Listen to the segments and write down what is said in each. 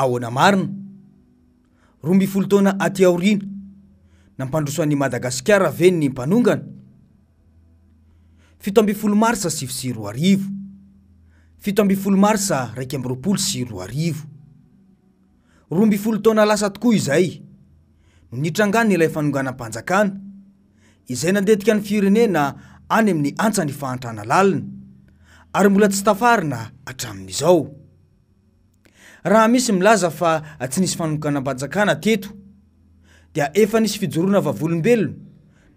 ahoana marina 12 taona aty aorina nampandrosoan'ny Madagasikara ve ny mpanongana 17 marsa 2020 17 marsa 2020 12 taona lasa tokoa izay no nitrangana ilay fanonganam-panjakana izay nandetika ny firenena any amin'ny antsany fahantrana lalina ary mbola tsy tafarina hatramin'izao. Raha misy milaza fa tsy nisy fanonganam-panjakana teto dia efa nisy fijoroana vavolombelona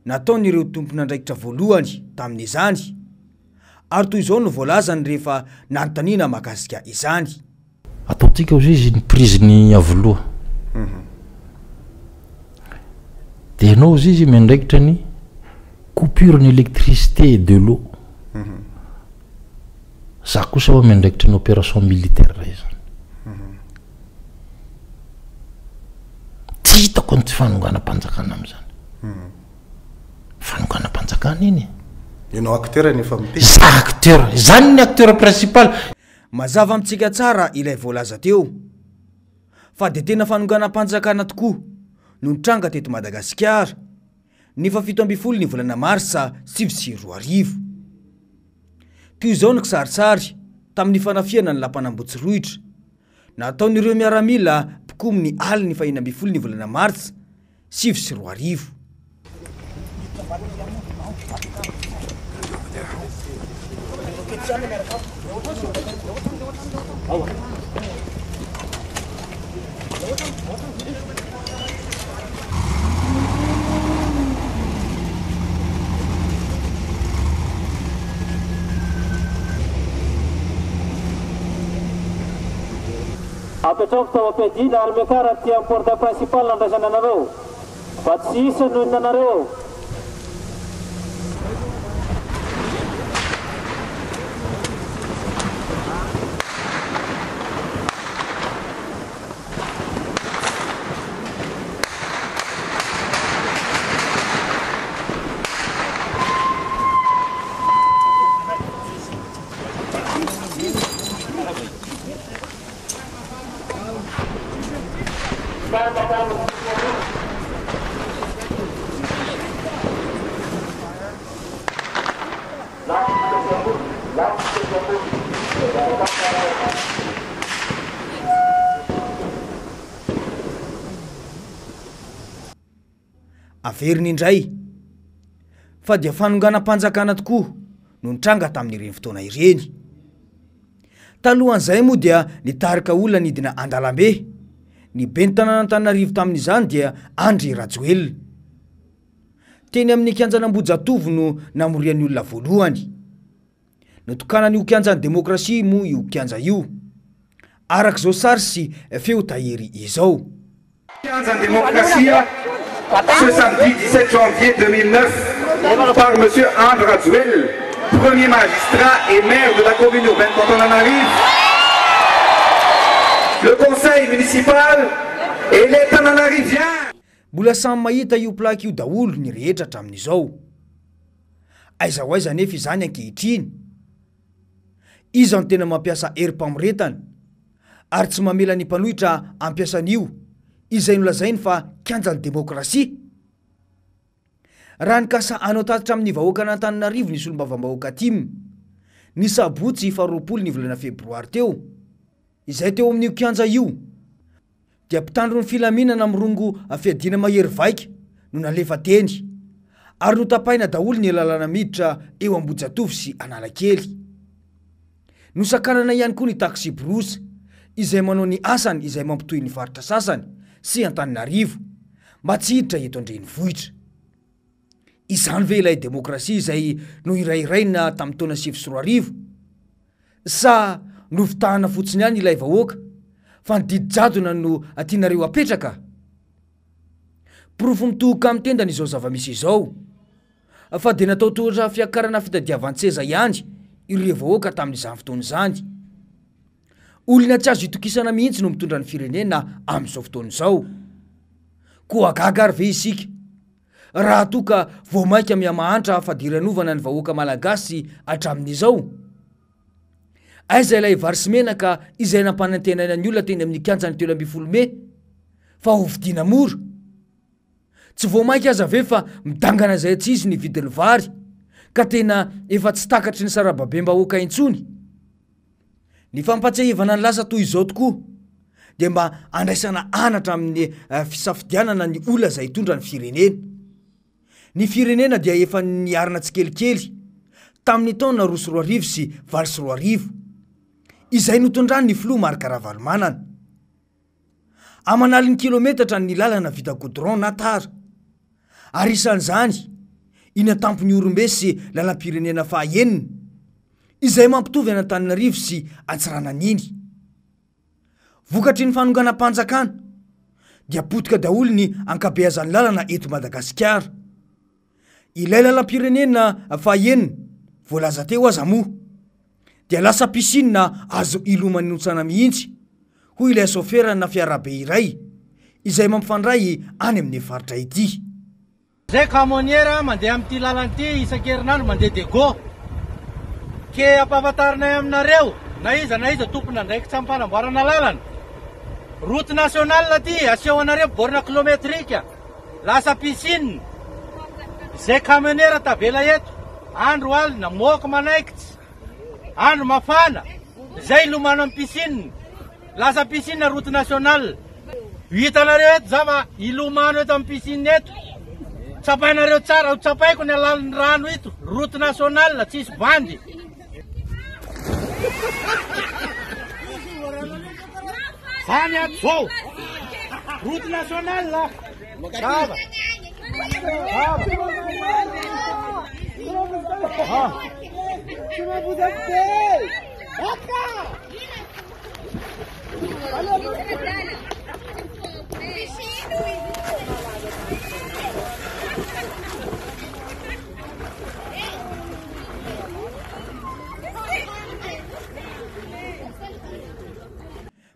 nataon'ireo tompon'andraikitra voalohany tamin'izany ary toy izao no voalazany rehefa nanontaniana mahakasika izany. Ataontsika izy ny priziny avoloa dia ianao izy miandraikitra ny coupure ny électricité de l'eau za kosa ho miandraikitra ny opération militaire ray zany tsy hitako ny tsy fanonganam-panjakana am'izany fanonganam-panjakana iny ianao acteur nefa za acteur zany ny acteur principal. Mazava amintsika tsara ilay voalaza teo fa de tena fanonganam-panjakana tokoa no nitranga teto Madagasikara ny 17 ny volana marsa 2020. Toy izao ny kisarisary tamin'ny fanafiana ny lampanambotsirohitra nataon'ireo miaramila pikomy ny aliny 12 ny volana marsa 2020. Apetrako tao am-piadiana ary miakara ty amin'ny porte principal nandraisana anareo fa tsy isa noho nanareo. Averiny indray fa dia fanonganam-panjakana tokoa no nitranga tamin'ireny fotoana ireny. Talohan'izay moa dia nitarika olona nidina Andalambe ny ben'ny tanàn'Antananarivo tamin'izany dia Andry Rajoelina. Teny amin'ny kianjan'Ambohijatovo no namorian'ny olona voalohany. Notokanany io kianjan'ny demokrasia moa io kianja io arak'izao sary sy feo tahery izao. Kianjan'ny demokrasia ce samedi 17 janvier 2009 par M. Andry Rajoelina, premier magistrat et maire de la commune urbaine d'Antananarivo, le conseil municipal et les Tananariviens. Mbola samy mahita io plaque io daholo ny rehetra hatramin'izao. Aiza ho aiza nefa izany ankehitriny. Iza no tena mampiasa herim-pamoretana ary tsy mamela ny mpanohitra ampiasan'io izay nolazainy fa kianjan'ny demokrasia. Raha nikasa anao tatitra amin'ny vahoaka an'Antananarivo nisy olombavambahoaka timy ny sabotsy 20 ny volana febroary teo izay teo amin'io kianja io dia mpitandro ny filaminana mirongo fiadiana mahery vaika no nalefa teny ary no tapaina daholo ny lalana miditra eo Ambohijatovo sy Analakely. Nosakanana ihany koa ny taxi brousse izay manao ny asany izay mampitohy ny faritra sasany sy Antananarivo mba tsy hiditra eto an-drenivohitra. Izany ve ilay demokrasia izay no irairaina tamin'ny taona 2020 sa no fitahana fotsiny ihany ilay vahoaka fa ny didi-jadona no tianareo apetraka? Porofo mitohoka amin'ny tendany izao zava-misy izao fa dia natao tohatra fiakarana fitadiavan-tseza ihany ireo vahoaka tamin'izany fotoana izany. Olona tsy azo itokisana mihitsy no mitondra ny firenena amin'izao fotoana izao. Koa gaga ary ve isika raha toka vao maika miamahantra fa diranovana ny vahoaka malagasy hatramin'izao? aiza ilay vary sy menaka izay nampanantenana ny olona teny amin'ny kianjany telo amby folome fa hovidiana mora tsy voamaiky aza ve fa midangana zay tsy izy ny vidiny vary ka tena efa tsy takatry ny sarababem-bahoaka intsony. Ny fampatsahivana ny lasa toy izao tokoa dia mba andraisana anatra amin'ny fisafidianana ny olona zay hitondra ny firenena. Ny firenena dia efa niarina tsikelikely tamin'ny taona 2024 sy 2025 izay notondrany ny filoha Marc Ravalomanana. Amanaliny kilometatra ny lalana vita goudron na tara ary isan'izany ina tampony Orombe sy lalam-pirenena fahaenina izay mampitovy Antananarivo sy Antsirananiny. Vokatry ny fanongana panjakana dia potika daholo ny ankabeazan'ny lalana eto Madagasikara. Ilay lalam-pirenena fahaenina voalaza teo aza moa dia lasa pisinina azo ilomany notsana mihitsy hoy ilay sofera na fiarabe iray izay mampifandray any amin'ny faritra ity. Zay kamoniera mandeha amin'ity lalan'ity isan-kerinandro mandeha dego ke ampahafantarinay aminareo na iza tompona ndraiky tsy ampanamboarana lalana. Route nationale ty aseho anareo borna kilometrika lasa pisine. Zay kamoniera tavela eto andro alina moka manaikitsy andro mafana zay ilomano amin'ny pisine lasa pisine route nationale. Hitanareo eto zava ilomano eto amin'ny pisine eto. Tsapainareo tsara ho tsapaiko ny alalan'ny rano ito route nationale tsisy bandy. Zany ato zao route nationale Brava.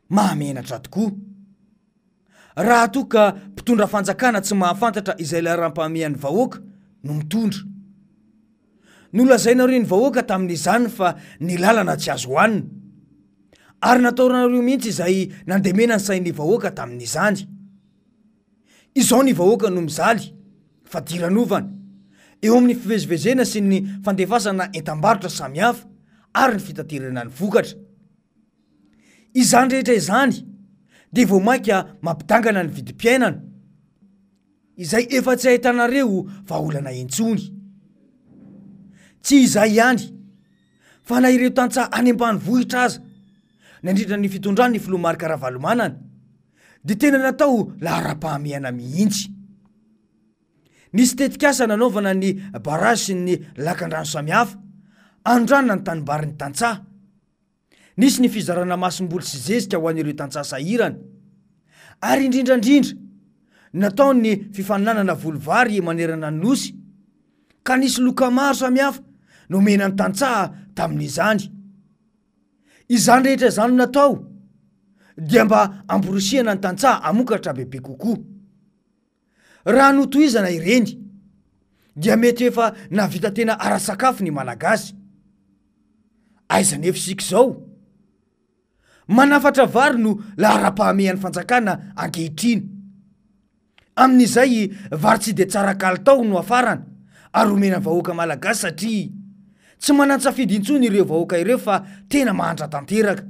Mahamenatra tokoa. Raha toka mpitondra fanjakana tsy mahafantatra izay laharam-pahamehan'ny vahoaka no mitondra. Nolazainareo ny vahoaka tamin'izany fa ny lalana tsy azo hoanina. Ary nataonareo mihitsy izay nandemena ny sain'ny vahoaka tamin'izany. Izao ny vahoaka no mizaly fa diranovana eo amin'ny fivezivezena sy ny fandefasana entam-barotra samihafa ary ny fitaterana ny vokatra. Izany rehetra izany dia voamaika mampidangana ny vidim-piainana izay efa tsy ahitanareo vahaolana intsony. Tsy izay ihany fa na ireo tantsaha any ambanivohitra aza nandritra ny fitondran'ny filoha Marc Ravalomanana dia tena natao laharam-pahamehana mihitsy. Nisy tetikasa nanaovana ny barrage sy ny lakan-drano samihafa andranona ny tanimbary ny tantsaha. Nisy ny fizarana masom-boly sy zezika ho an'ireo tantsaha sahirana. Ary indrindrandrindra natao ny fifaninanana volovary manerana ny nosy ka nisy loka maro samihafa nomena ny tantsaha tamin'izany. Izany rehetra izany natao dia mba amporosihana ny tantsaha amokatra bebe kokoa. Raha notohizana ireny dia mety efa navita tena ara-sakafo ny malagasy. Aiza nefa isika izao manafatra vary no laharam-pahamehan'ny fanjakana ankehitriny. Amin'izay vary tsy dia tsara kalitao no afarana ary omena vahoaka malagasy satria tsy manan-tsafidy intsony ireo vahoaka ireo fa tena mahantra tanteraka.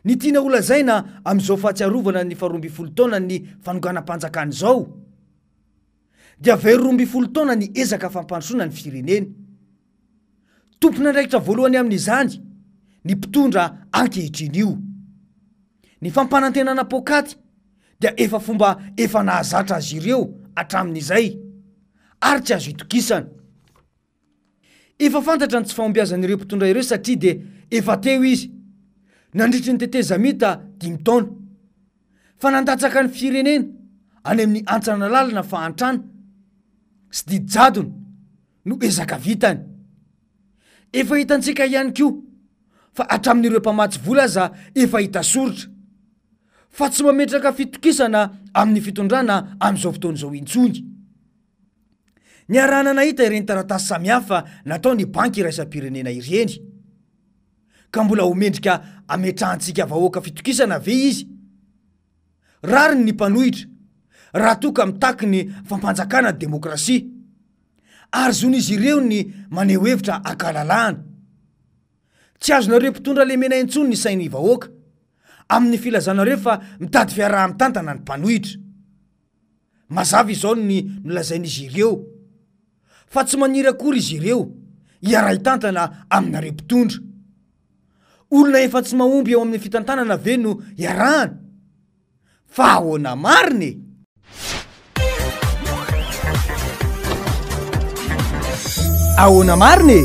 Ny tiana holazaina amin'izao fahatsiarovana ny 12 taona ny fanonganam-panjakana izao dia very 12 taona ny ezaka fampandrosoana ny firenena. Tompona andraikitra voalohany amin'izany ny mpitondra ankehitriny io. Ny fampanantenana pokaty dia efa fomba efa nahazatra azy ireo hatramin'izay ary tsy azo itokisana. Efa fantatra ny tsy fahombiazan'ireo mpitondra ireo satria dia efa teo izy nandritry ny teteza mita 5 taona fa nandatsaka ny firenena any amin'ny antsana lalina fahantrana sy didi-jadona no ezaka vitany. Efa hitantsika ihany koa fa hatramin'ireo mpamatsy vola aza efa hita soritra fa tsy mametraka fitokisana amin'ny fitondrana amin'izao fotoan'izao intsony. Ny arahana nahita ireny taratasy samihafa natao ny banky iraisam-pirenena ireny. ka mbola homendrika ametrahantsika vahoaka fitokisana ve izy rariny ny mpanohitra raha toka mitaky ny fampanjakana demokrasia ary zon'izy ireo ny maneho hevitra ankalalahana tsy azonareo mpitondra le mena intsony ny sainy vahoaka amin'ny filazanareo fa mitady fiaraha-mitantana ny mpanohitra mazava izao ny nolazain'izy ireo fa tsy maniry akory izy ireo hiara-hitantana aminareo mpitondra olona efa tsy mahomby eo amin'ny fitantanana ve no iarahana fa ahoana mariny ahoana mariny